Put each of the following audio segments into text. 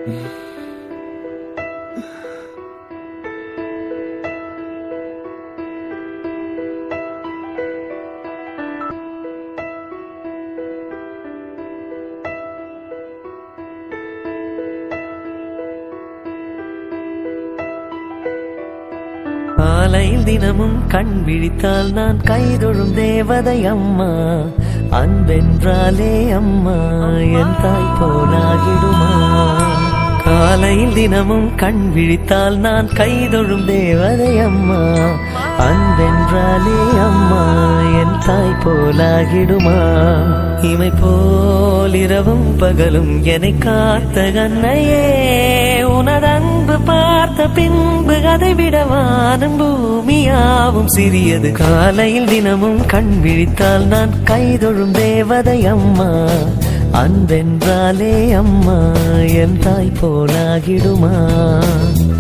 காலையில் தினமும் கண் விழித்தால் நான் கைதொழும் தேவதை அம்மா. அன்பென்றாலே அம்மா என் தாய் போலாகிடுமா. காலையில் தினமும் கண் விழித்தால் நான் கைதொழும் தேவதை அம்மா. அன்பென்றாலே அம்மா என் தாய் போலாகிடுமா. இமை போல் இரவும் பகலும் என்னை காத்த கண்ணையே, உனதன்பு பார்த்த பின்பு அதை விட வானம் பூமியாவும் சிறியது. காலையில் தினமும் கண் விழித்தால் நான் கைதொழும் தேவதை அம்மா. அன்பென்றாலே அம்மா என் தாய் போலாகிடுமா.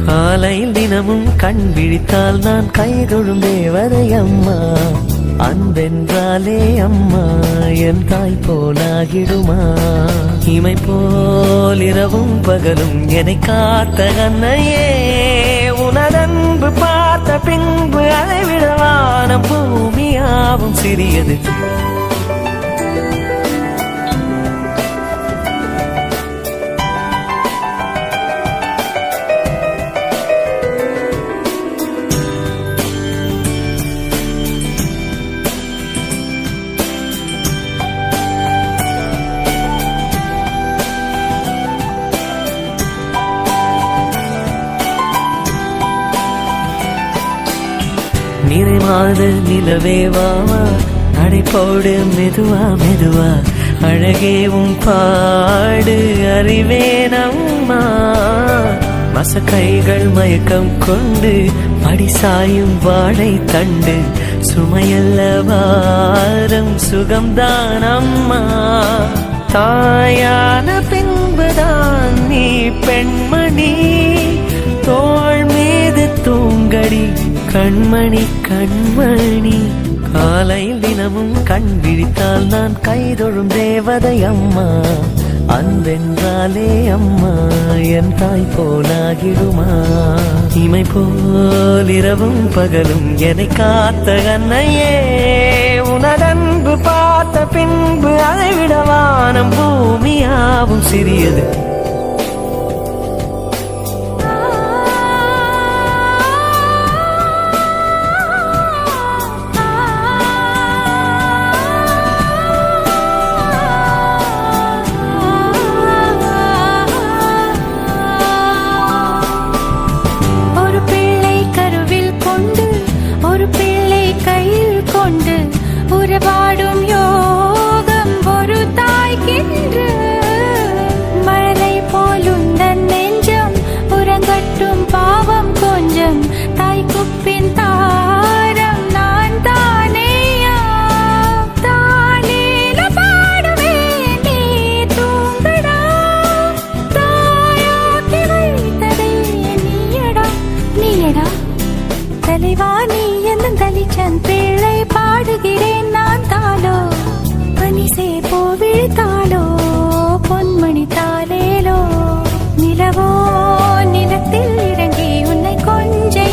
காலையில் தினமும் கண் விழித்தால் நான் கைதொழும் தேவதை அம்மா. அன்பென்றாலே அம்மா என் தாய் போலாகிடுமா. இமை போல் இரவும் பகலும் என்னை காத்த கண்ணையே, உனதன்பு பார்த்த பின்பு அதை விட வானம் பூமியாவும் சிறியது. நிறைமாத நிலவே வாவா, நடைபோடு மெதுவா மெதுவா, அழகேவும் பாடு அறிவேனம்மா. மசக்கைகள் மயக்கம் கொண்டு படிசாயும் வாழை தண்டு, சுமையல்ல வாரம் சுகம்தான் அம்மா. தாயான பின்புதான் நீ பெண்மணி, தோள் மீது தூங்கடி கண்மணி கண்மணி. காலையில் தினமும் கண் விழித்தால் நான் கைதொழும் தேவதை அம்மா. அன்பென்றாலே அம்மா என் தாய் போலாகிடுமா. இமை போல் இரவும் பகலும் என்னை காத்த கண்ணையே, உனதன்பு பார்த்த பின்பு அதை விட வானம் பூமியாவும் சிறியது. உறவாடும் யோகம் ஒரு தாய்க்கின்று, மழலை போலுந்தன் நெஞ்சம் உறங்கட்டும் பாவம் கொஞ்சம். தாய் குப்பின் தாரம் நான் தானேயா, தானேல பாடுவேன் நீ தூங்கடா. தாயாக்கி வைத்ததே நீயடா நீயடா. தலைவா நீ என்னும் தலிச்சன் பிள்ளை பாடுகிறேன் நான் தாளோ. பனிசே போவிழித்தாளோ பொன்மணி தாளேலோ. நிலவோ நிலத்தில் இறங்கி உன்னை கொஞ்சை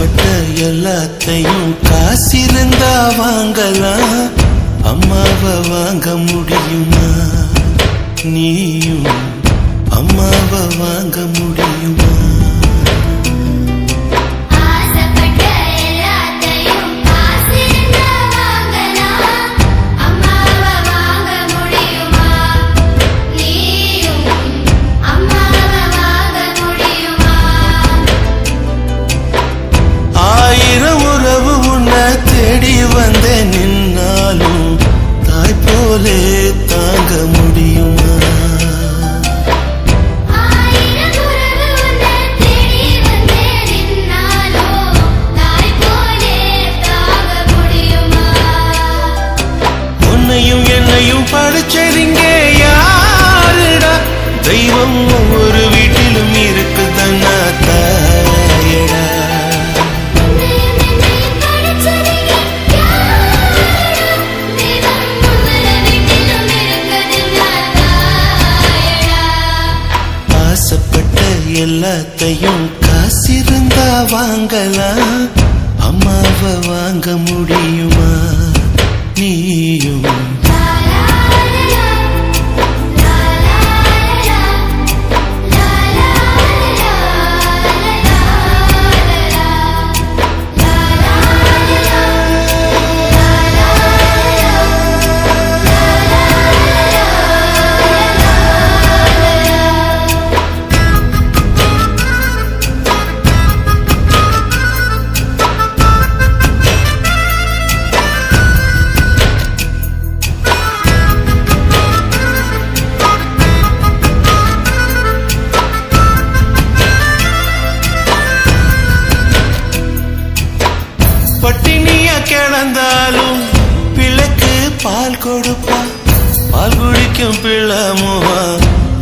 ஆசைப்பட்ட எல்லாத்தையும் காசிருந்தா வாங்கலாம், அம்மாவை வாங்க முடியுமா? நீயும் அம்மாவை வாங்க முடியுமா? ஆயிரம் உறவு உன்னை தேடி வந்த நின்னாலும் தாய் போலே தாங்க முடியுமா? உன்னையும் என்னையும் படைச்சதிங்க யாருடா? தெய்வம் ஒவ்வொரு வீட்டிலும் இருக்குதன்னா தாயடா. ஆசைப்பட்ட எல்லாத்தையும் காசிருந்தா வாங்கலாம், அம்மாவை வாங்க முடியுமா? நீயும் பட்டினியா கிடந்தாலும் பிள்ளைக்கு பால் கொடுப்பா, பால் குடிக்கும் பிள்ளமுவா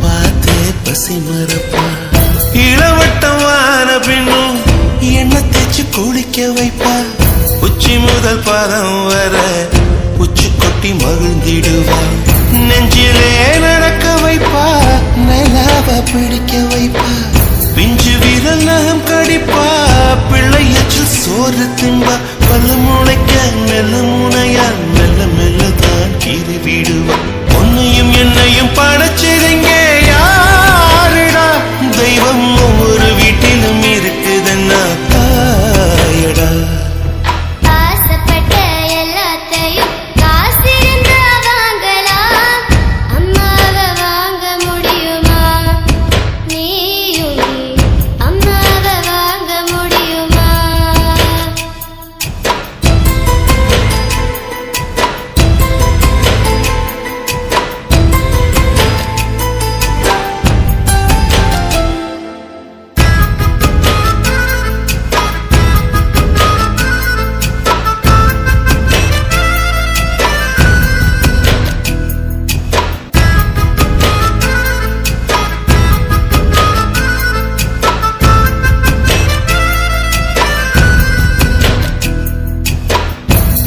பார்த்தே பசி மறப்பா. இளவட்டமான பின்னும் எண்ணெய் தேய்ச்சி குளிக்க வைப்பா, உச்சி முதல் பாதம் வர உச்சி கொட்டி மகிழ்ந்திடுவா. நெஞ்சிலே நடக்க வைப்பா, நிலாவ பிடிக்க வைப்பா, பிஞ்சு விரல் நகம் கடிப்பா, பிள்ளையச்சில் சோறு தின்பா. பல்லு முளைக்க மெல்ல முனையா மெல்ல மெல்ல தான் கீறி விடுவா. உன்னையும் என்னையும் படைச்சதுங்க யாருடா? தெய்வம் ஒவ்வொரு வீட்டிலும் இருக்குதுன்னா தாயடா.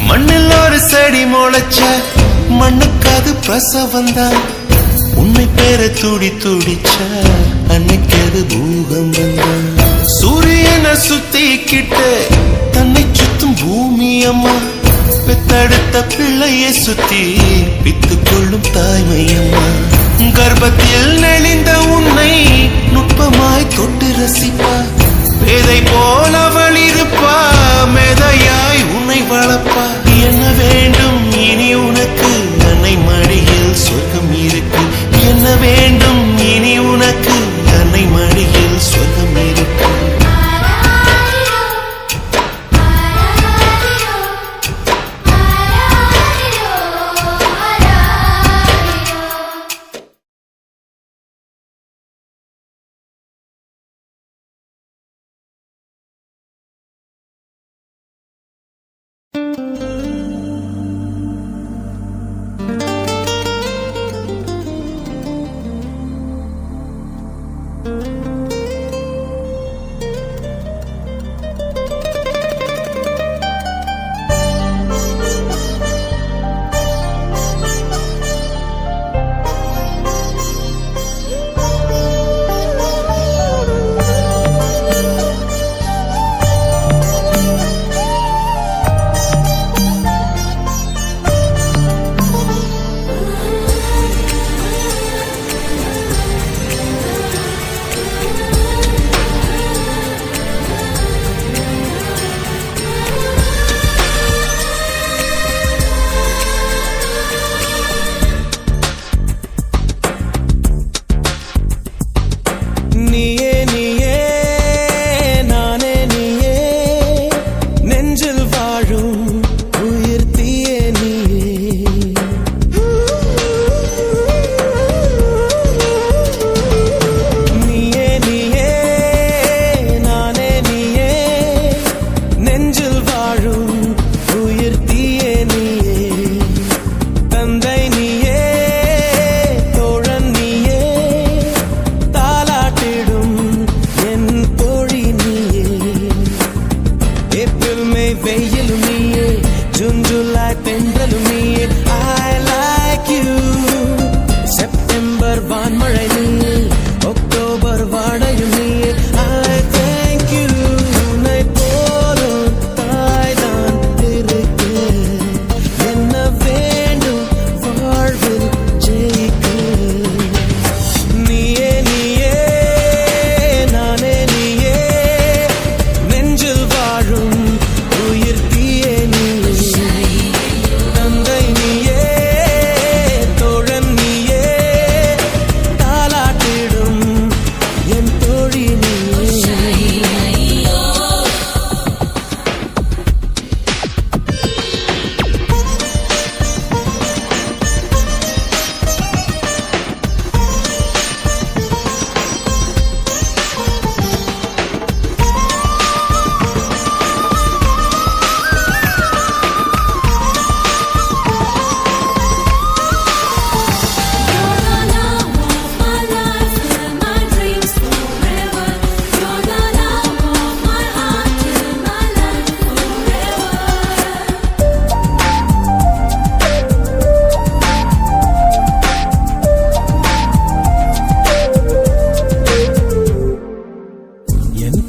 மண்ணில் ஒரு செடி முளைச்ச மண்ணுக்கு அது பிரசவந்தான். உன்னை பேர துடி துடிச்ச அன்னைக்கு அது பூகம்பம் தான். சூரியனை சுத்திக்கிட்டு தன்னை சுத்தும் பூமி அம்மா, பெத்தெடுத்த பிள்ளையை சுத்தி பித்து கொள்ளும் தாய்மையம்மா. கர்ப்பத்தில் நெளிந்த உன்னை நுட்பமாய் தொட்டு ரசிப்பா, பேதை போல அவள் இருப்பா, மேதையாய் உன்னை வளர்ப்பா. என்ன வேண்டும் இனி உனக்கு? அன்னை மடியில் சொர்க்கம் இருக்கு. என்ன வேண்டும் இனி உனக்கு? அன்னை மடியில் சொர்க்கம் இருக்கு.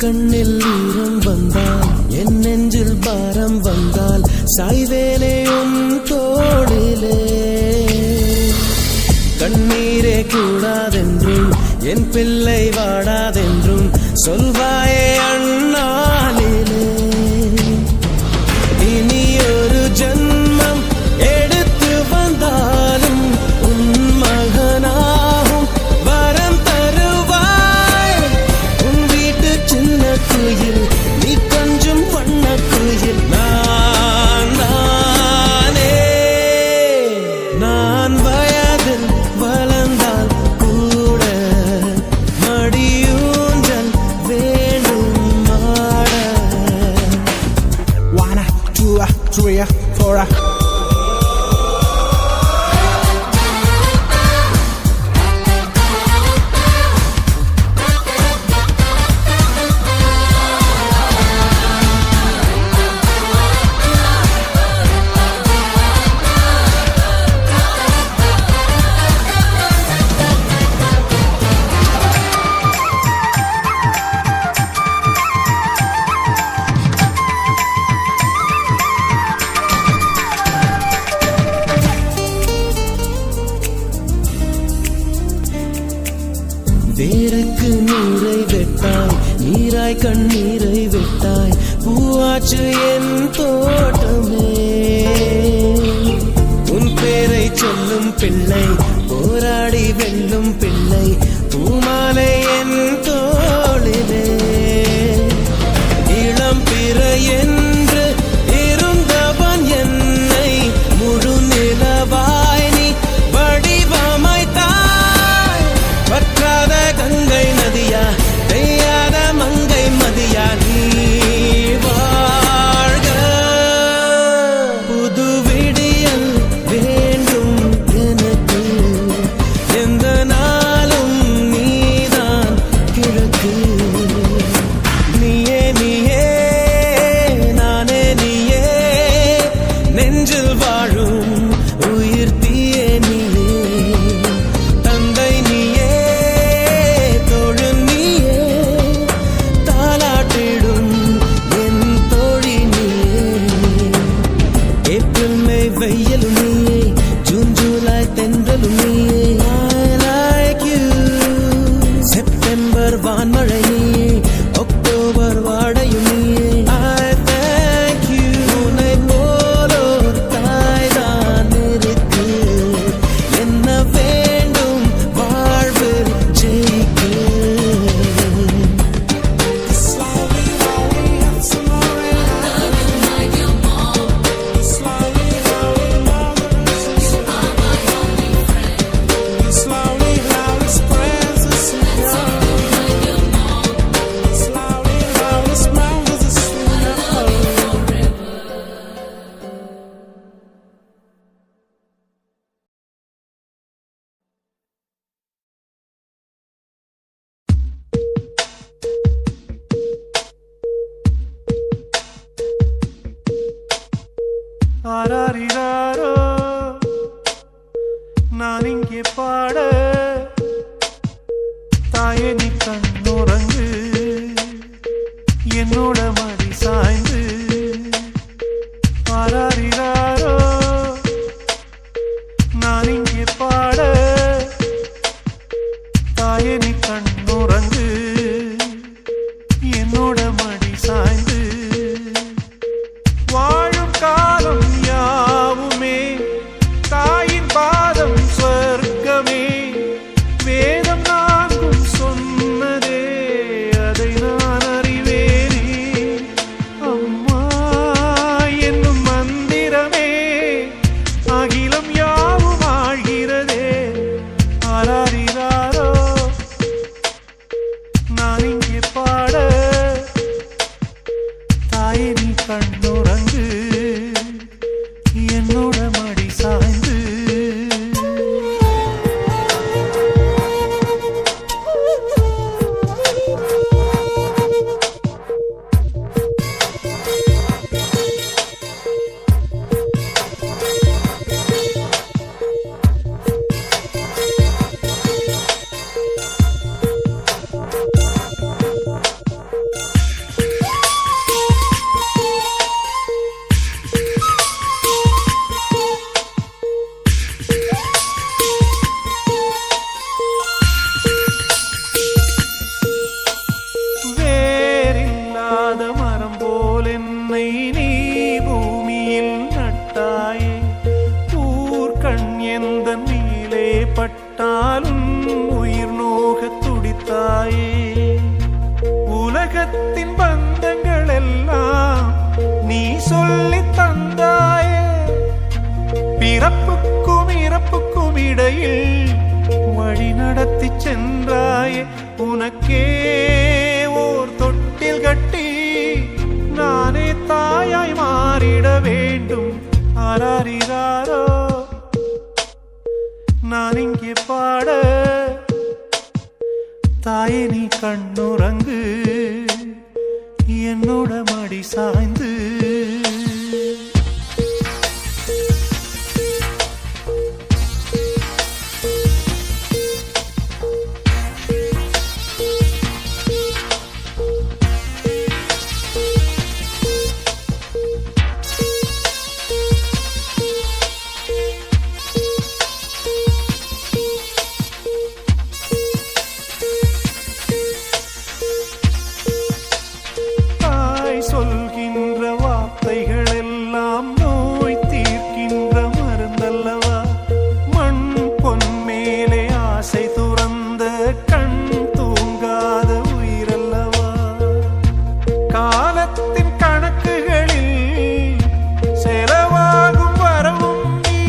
கண்ணில் ஈரம் வந்தால் என் நெஞ்சில் பாரம் வந்தால் சாய்வேனே உன் தோளிலே கண்ணீரே கூடாதென்றும் என் பிள்ளை வாடாதென்றும் சொல்வாயே அண்ணாளிலே இனி ஒரு ஜன்மம் எடுத்து வந்தாலும் உன் மகனாகும் வரம் தருவாய் உன் வீட்டு சின்ன குயில் நீ கொஞ்சம் வண்ண குயில் நான் வயதில் வளர்ந்தால் கூட மடியூஞ்சல் வேண்டும் மாட 1 2 3 4 வேருக்கு நீரை வெட்டாய் நீராய் கண்ணீரை வெட்டாய் பூவாச்சு என் தோட்டமே உன் பேரை சொல்லும் பிள்ளை போராடி வெல்லும் பிள்ளை பூமாலை என் தோளிலே இளம் பிறை என்று இருந்தவன் என்னை முழு நிலவாய் நீ வடிவமைத்தாய் வற்றாத கங்கை நதியா பெய்யாத மங்கை மதியா நீ வாழ்க புது விடியல் வேண்டும் எனக்கு எந்த நாளும் நீதான் கிழக்கு நீயே நீயே நானே நீயே நெஞ்சில் வாழும் உயிர் தீயே நீயே தந்தை நீயே தோழன் நீயே தாலாட்டிடும் என் தோழி நீயே ஏப்ரல் மே வெயிலும் நீயே ஜூன் ஜூலை தென்றலும் நீயே I like you செப்டம்பர் வான்மழை நீயே அக்டோபர் வாடையும் நீயே I thank you உன்னை போலோர் தாய்தான் இருக்கு என்ன வேண்டும் வாழ்வில் ஜெயிக்க ஆராரிராரோ நான் இங்கே பாட தாயே நீ கண்ணுறங்கு என்னோட மடி சாய்ந்து ஆராரிராரோ நான் இங்கே பாட தாயே நீ கண்ணுறங்கு என்னோட மடி சாய்ந்து வாழும் காலம் யாவுமே தாயின் பாதம் சொர்க்கமே வேதம் நான்கும் சொன்னதே அதை நான் அறிவேனே சென்றாயே உனக்கே ஓர் தொட்டில் கட்டி நானே தாயாய் மாறிட வேண்டும். ஆராரிராரோ நான் இங்கே பாட, தாயே நீ கண்ணுறங்கு என்னோட மடி சாய்ந்து. சொல்கின்ற வார்த்தைகள் எல்லாம் நோய் தீர்க்கின்ற மருந்தல்லவா. மண் பொன் மேலே ஆசை துறந்த கண் தூங்காத உயிரல்லவா. காலத்தின் கணக்குகளில் செலவாகும் வரவும் நீ,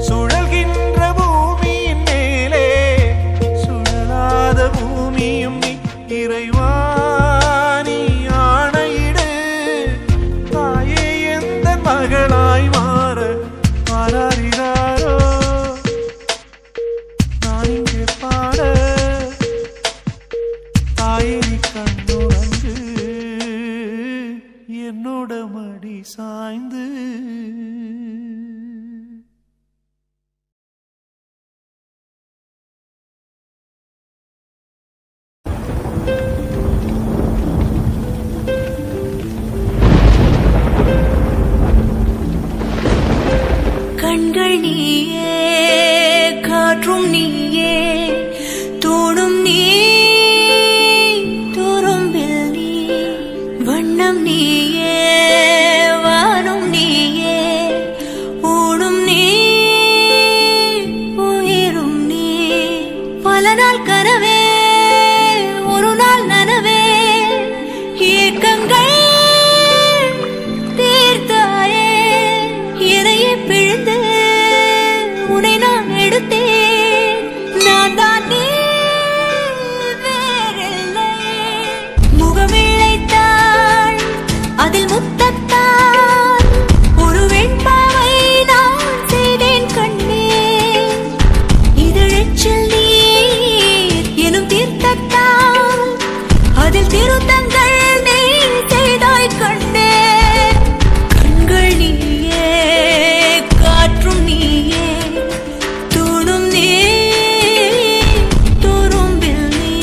சுழல்கின்ற பூமியின் மேலே சுழலாத பூமியும் நீ. இறைவா மகளாய் மாற ஆராரிராரோ நான் இங்கே பாட, தாயே நீ கண்ணுறங்கு என்னோட மடி சாய்ந்து. கண்கள் நீயே, காற்றும் நீயே, தூணும் நீ, துரும்பில் நீ, வண்ணம் நீயே, வானும் நீயே, ஊனும் நீ, உயிரும் நீ. பல நாள் கனவே, ஒரு நாள் நனவே, ஏக்கங்கள் தீர்த்தாயே, இறையை பிழிந்து உன்னை நான் எடுத்தேன். நான் தான் நீ வேறில்லை. முகமிழைத்தாள் அதில் முத்தத்தால் ஒரு வெண்பாவை நான் செய்தேன் கண்ணே. இதழச்சில் நீர் எனும் தீர்த்தத்தால் அதில் திருத்தங்கள் நீ செய்தாய் கண்ணே. கண்கள் நீயே, காற்றும் நீயே, தூணும் நீ, துரும்பில் நீ,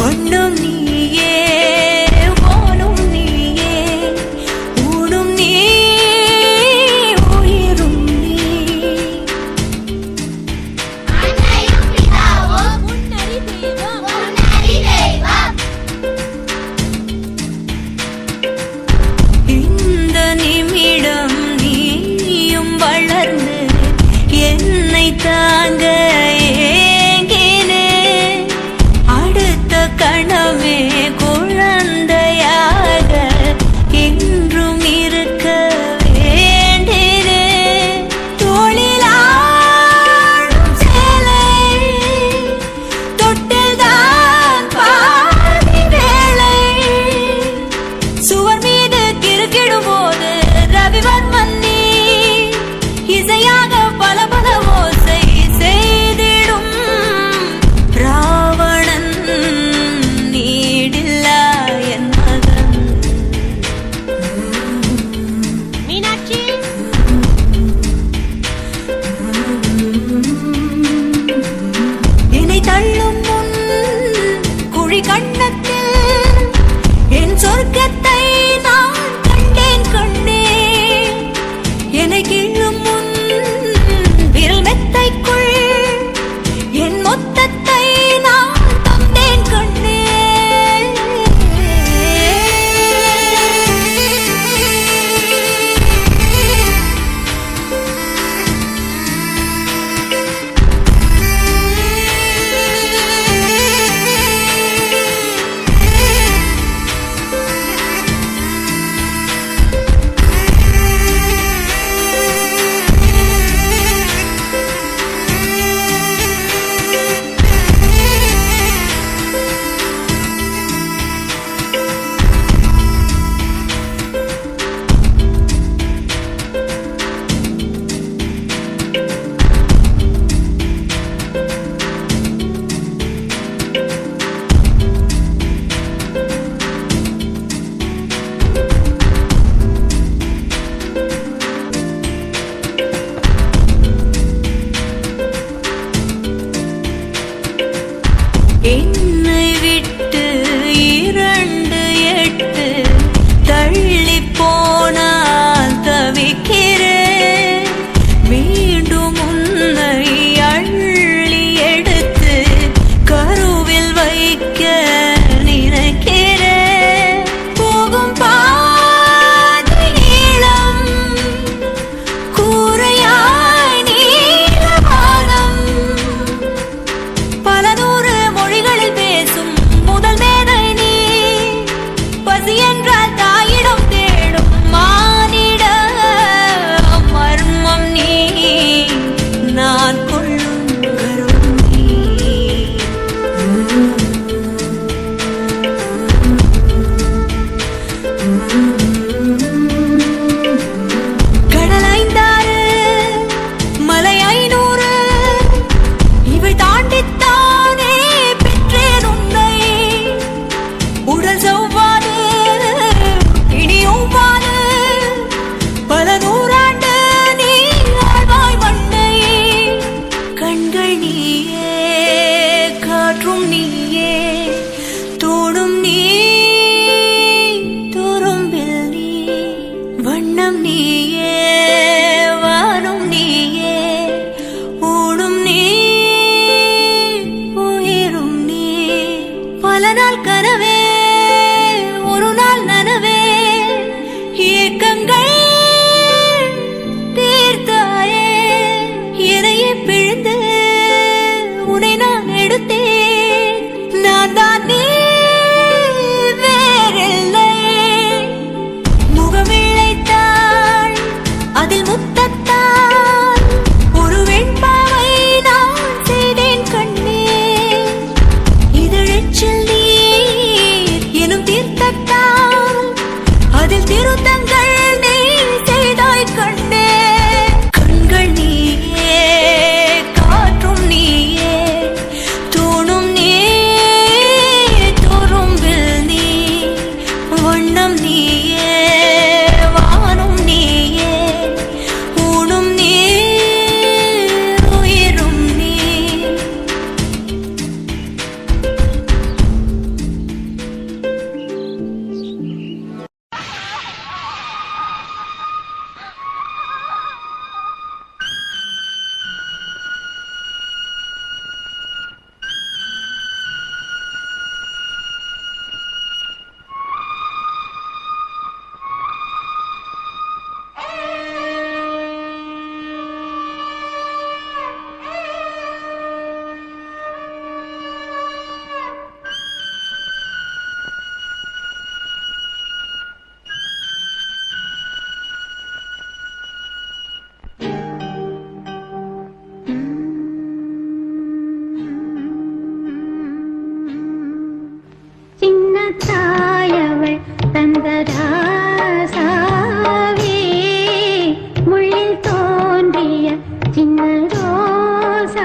வண்ணம் நீயே, வானும் நீயே, ஊனும் நீ, உயிரும் நீ. அன்னையும் பிதாவும் முன்னறி தெய்வம் பல நாள் கனவே ஒரு நாள் நனவே ஏக்கங்கள் தீர்த்தாயே என்னையே பிழிந்து உன்னை நான் எடுத்தேன் நான் தான் நீ வேறில்லை முகமிழைத்தாள் அதில் முத்தத்தால் ஒரு வெண்பாவை நான் செய்தேன் கண்ணே இதழச்சில் நீர் எனும் தீர்த்தத்தால் அதில் திருத்தங்கள் நீ செய்தாய் கண்ணே கண்கள் நீயே காற்றும் நீயே தூணும் நீ துரும்பில் நீ வண்ணம் நீயே வானும் நீயே ஊனும் நீ உயிரும் நீ சின்னத்தாயவள் தந்தராசாவே முள்ளில் தோன்றிய சின்ன ரோசாவே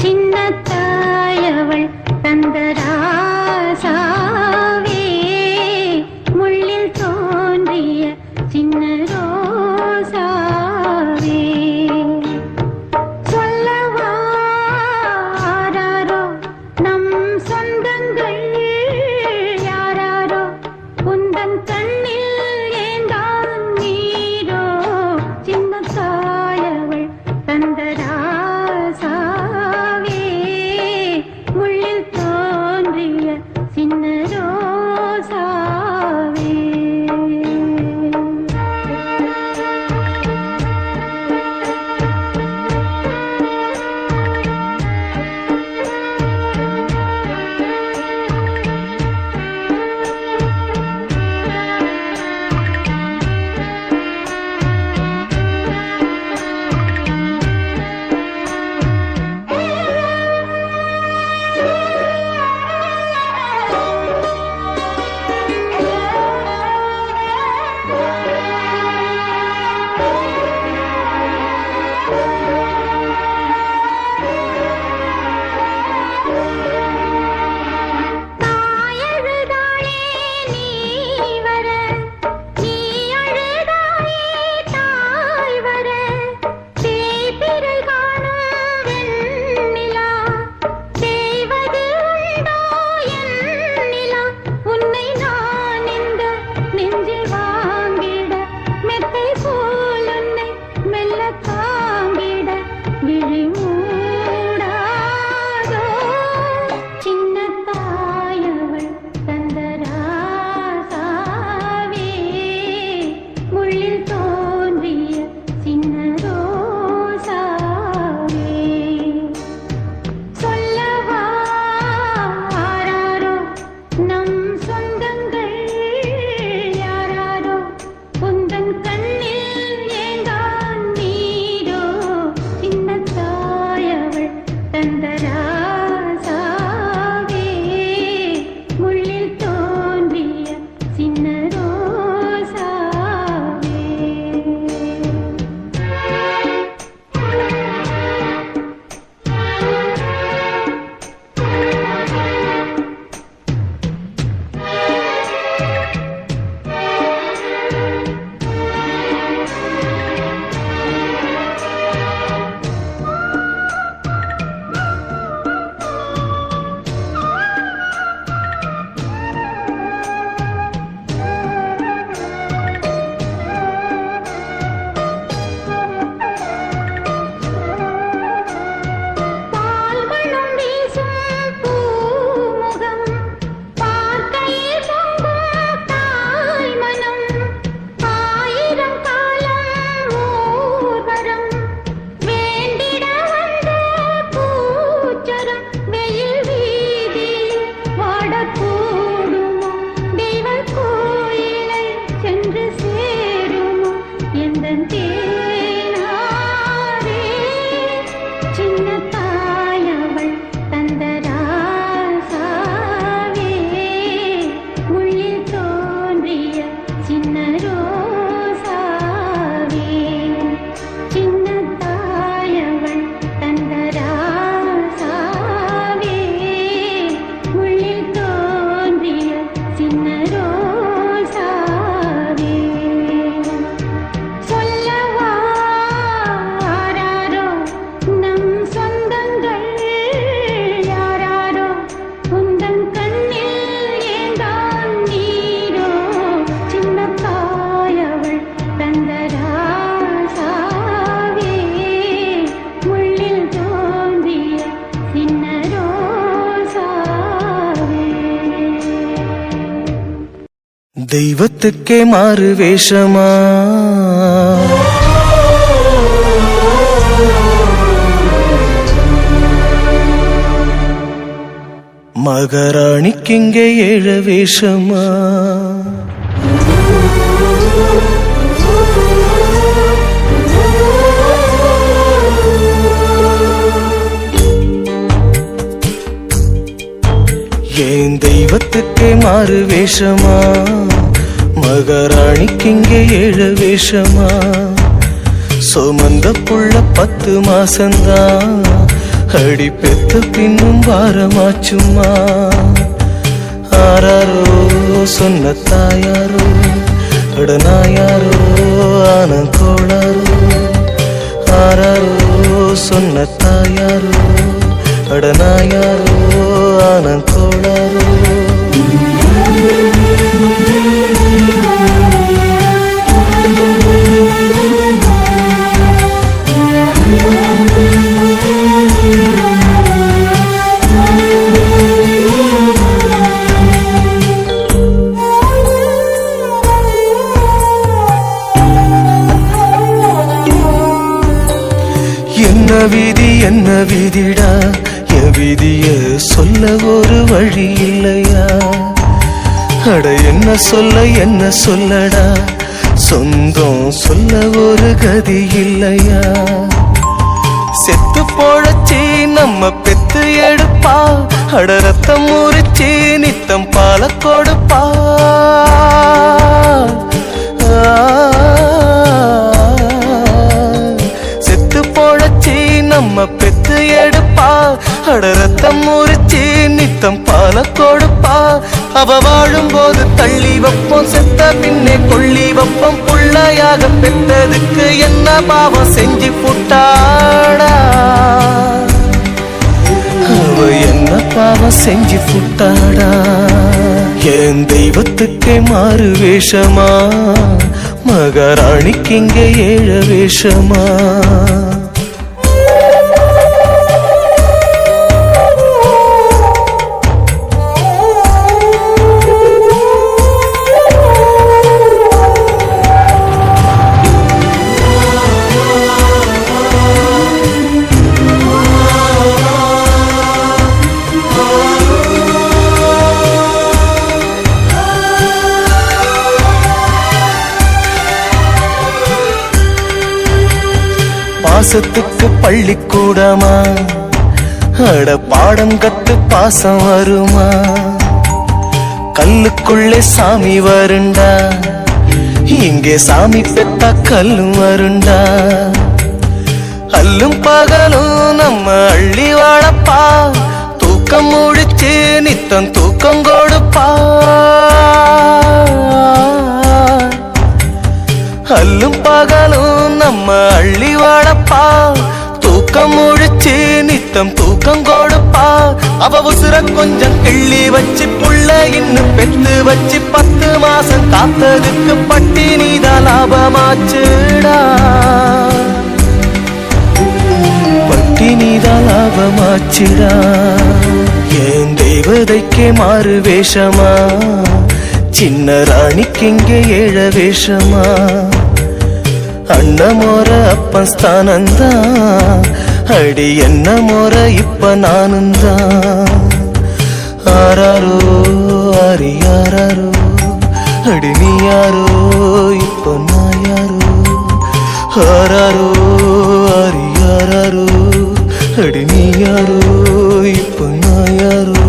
சின்னத்தாயவள் தந்தராசாவே முள்ளில் தோன்றிய சின்ன ரோசாவே சொல்லவாராரோ நம் சொந்தங்கள் யாராரோ உந்தன் கண்ணில் ஏந்தான் நீரோ சின்ன தாயவள் தந்தராசாவே முள்ளில் தோன்றிய தெய்வத்துக்கே மாறு வேஷமா மகாராணிக்கிங்கே ஏழு வேஷமா ஏன் தெய்வத்துக்கே மாறு வேஷமா மகாராணிக்கிங்கே ஏழு வேஷமா சுமந்த புள்ள 10 மாசந்தான் அடி பெத்த பின்னும் வாரமாச்சுமா ஆராரோ சொன்ன தாயாரோ அடனாயாரோ ஆனந்தோளாரோ ஆராரோ சொன்ன தாயாரோ அடனாயாரோ ஆனந்தோளாரோ என்ன விதிடா என் விதிய சொல்ல ஒரு வழி இல்லையா அட என்ன சொல்லடா சொந்தம் சொல்ல ஒரு கதி இல்லையா செத்து போழச்சி நம்ம பெத்து எடுப்பா அட ரத்தம் முறிச்சி நித்தம் பால கொடுப்பா நம்ம பெத்து எடுப்பா அட ரத்தம் முறிச்சி நித்தம் பால கொடுப்பா அவ வாழும் போது தள்ளி வைப்போம் செத்த பின்னே கொள்ளி வைப்போம் புள்ளையாக பெற்றதுக்கு என்ன பாவம் செஞ்சு புட்டாடா அவ என்ன பாவம் செஞ்சு புட்டாடா என் தெய்வத்துக்கே மாறு வேஷமா மகாராணிக்கு இங்கே ஏழு வேஷமா பாசத்துக்கு பள்ளிக்கூடமா அட பாடம் கத்து பாசம் வருமா கல்லுக்குள்ளே சாமி வருண்டா இங்கே சாமி பெத்தா கல்லும் வருண்டா அல்லும் பகலும் நம்ம அள்ளி வாழப்பா தூக்கம் முடிச்சு நித்தம் தூக்கம் கொடுப்பா அல்லும் பகலும் நம்ம அள்ளி வாழப்பா தூக்கம் முழிச்சு நித்தம் தூக்கம் கொடுப்பா அவ உசுர கொஞ்சம் கிள்ளி வச்சு புள்ள இன்னும் பெத்து வச்சு 10 மாசம் காத்ததுக்கு பட்டினிதான் லாபமாச்சுடா பட்டினிதான் லாபமாச்சுடா என் தெய்வதைக்கே மாறு வேஷமா சின்ன ராணிக்கு இங்கே ஏழ வேஷமா அண்ண மோர அப்பன் ஸ்தானந்தான் அடி என்ன மோர இப்ப நானுந்தான் ஆராரோ அரியாரோ அடி நீ யாரோ இப்ப நான் யாரோ ஆராரோ அரியாரோ அடி நீ யாரோ இப்ப நான் யாரோ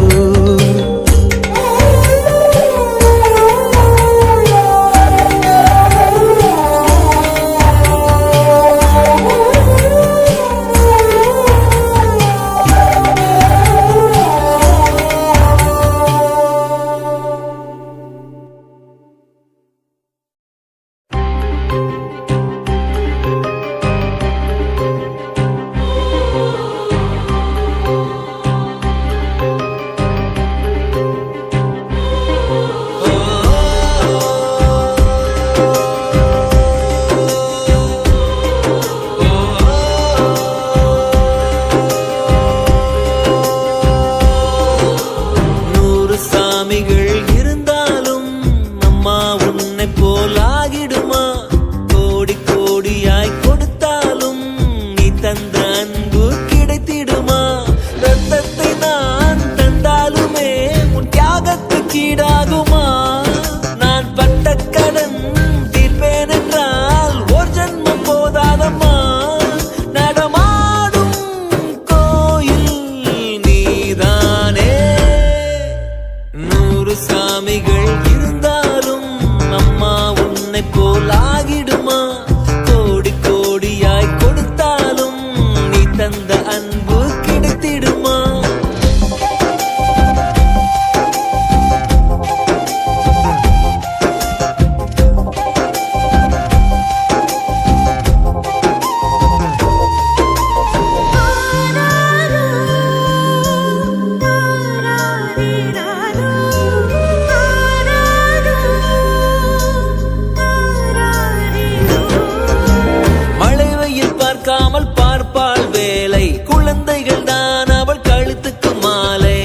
கீடாகுமா நான் பட்ட கடன் தீர்ப்பேன் என்றால் ஒரு ஜென்மம் போதாதம்மா நடமாடும் கோயில் நீதானே 100 சாமிகள் இருந்தாலும் அம்மா உன்னை போல் ஆகிடுமா கோடி கோடியாய் கொடுத்தாலும் நீ தந்த அன்பு கிடைத்திடுமா மழை வெயில் பார்க்காமல் பார்ப்பாள் வேலை குழந்தைகள் தான் அவள் கழுத்துக்கு மாலை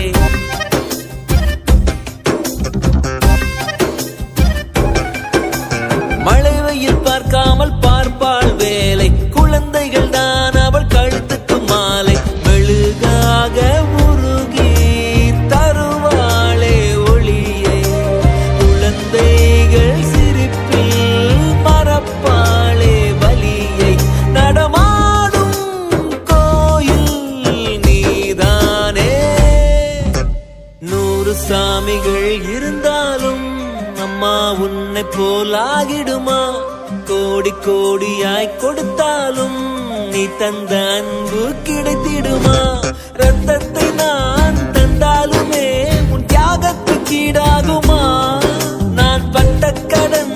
மழை வெயில் பார்க்காமல் பார்ப்பாள் வேலை குழந்தைகள் தான் அவள் கழுத்துக்கு மாலை மெழுகாக உருகி தருவாளே ஒளியை குழந்தைகள் சிரிப்பில் மறப்பாளே வலியை நடமாடும் கோயில் நீதானே 100 சாமிகள் இருந்தாலும் அம்மா உன்னை போல் ஆகிடுமா கோடி கோடியாய் கொடுத்தாலும் நீ தந்த அன்பு கிடைத்திடுமா ரத்தத்தை நான் தந்தாலுமே உன் தியாகத்துக்கு ஈடாகுமா நான் பட்ட கடன்